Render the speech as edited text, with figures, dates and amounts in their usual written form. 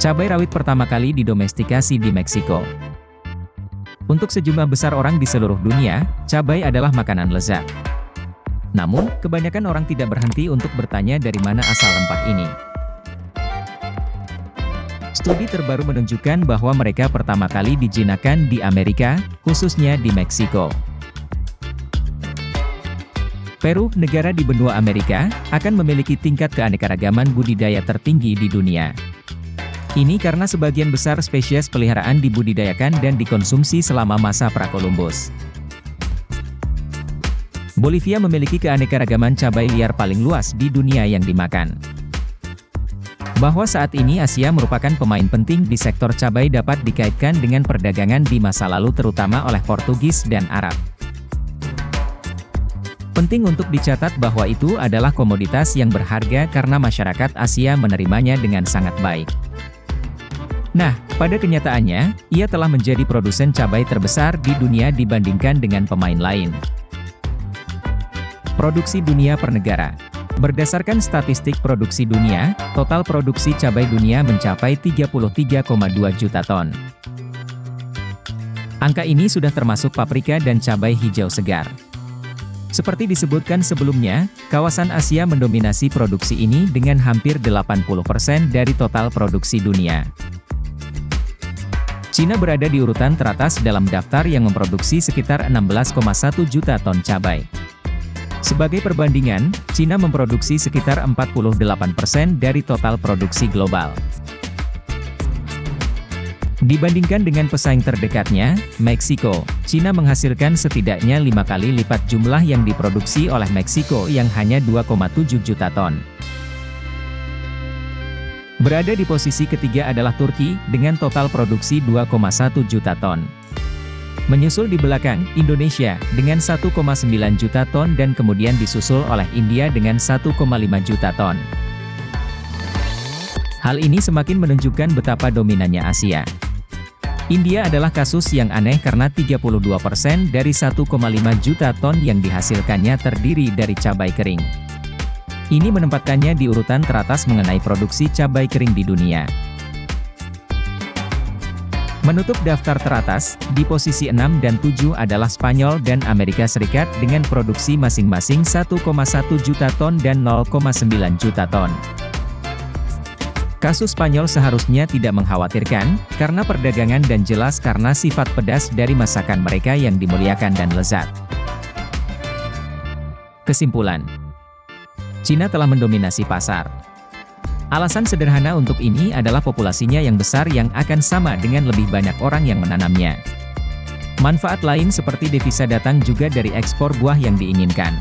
Cabai rawit pertama kali didomestikasi di Meksiko. Untuk sejumlah besar orang di seluruh dunia, cabai adalah makanan lezat. Namun, kebanyakan orang tidak berhenti untuk bertanya dari mana asal rempah ini. Studi terbaru menunjukkan bahwa mereka pertama kali dijinakkan di Amerika, khususnya di Meksiko. Peru, negara di benua Amerika, akan memiliki tingkat keanekaragaman budidaya tertinggi di dunia. Ini karena sebagian besar spesies peliharaan dibudidayakan dan dikonsumsi selama masa pra-Columbus. Bolivia memiliki keanekaragaman cabai liar paling luas di dunia yang dimakan. Bahwa saat ini Asia merupakan pemain penting di sektor cabai dapat dikaitkan dengan perdagangan di masa lalu terutama oleh Portugis dan Arab. Penting untuk dicatat bahwa itu adalah komoditas yang berharga karena masyarakat Asia menerimanya dengan sangat baik. Nah, pada kenyataannya, ia telah menjadi produsen cabai terbesar di dunia dibandingkan dengan pemain lain. Produksi dunia per negara. Berdasarkan statistik produksi dunia, total produksi cabai dunia mencapai 33,2 juta ton. Angka ini sudah termasuk paprika dan cabai hijau segar. Seperti disebutkan sebelumnya, kawasan Asia mendominasi produksi ini dengan hampir 80% dari total produksi dunia. Cina berada di urutan teratas dalam daftar yang memproduksi sekitar 16,1 juta ton cabai. Sebagai perbandingan, Cina memproduksi sekitar 48% dari total produksi global. Dibandingkan dengan pesaing terdekatnya, Meksiko, Cina menghasilkan setidaknya 5 kali lipat jumlah yang diproduksi oleh Meksiko yang hanya 2,7 juta ton. Berada di posisi ketiga adalah Turki, dengan total produksi 2,1 juta ton. Menyusul di belakang, Indonesia, dengan 1,9 juta ton dan kemudian disusul oleh India dengan 1,5 juta ton. Hal ini semakin menunjukkan betapa dominannya Asia. India adalah kasus yang aneh karena 32% dari 1,5 juta ton yang dihasilkannya terdiri dari cabai kering. Ini menempatkannya di urutan teratas mengenai produksi cabai kering di dunia. Menutup daftar teratas, di posisi 6 dan 7 adalah Spanyol dan Amerika Serikat dengan produksi masing-masing 1,1 juta ton dan 0,9 juta ton. Kasus Spanyol seharusnya tidak mengkhawatirkan, karena perdagangan dan jelas karena sifat pedas dari masakan mereka yang dimuliakan dan lezat. Kesimpulan: Cina telah mendominasi pasar. Alasan sederhana untuk ini adalah populasinya yang besar yang akan sama dengan lebih banyak orang yang menanamnya. Manfaat lain seperti devisa datang juga dari ekspor buah yang diinginkan.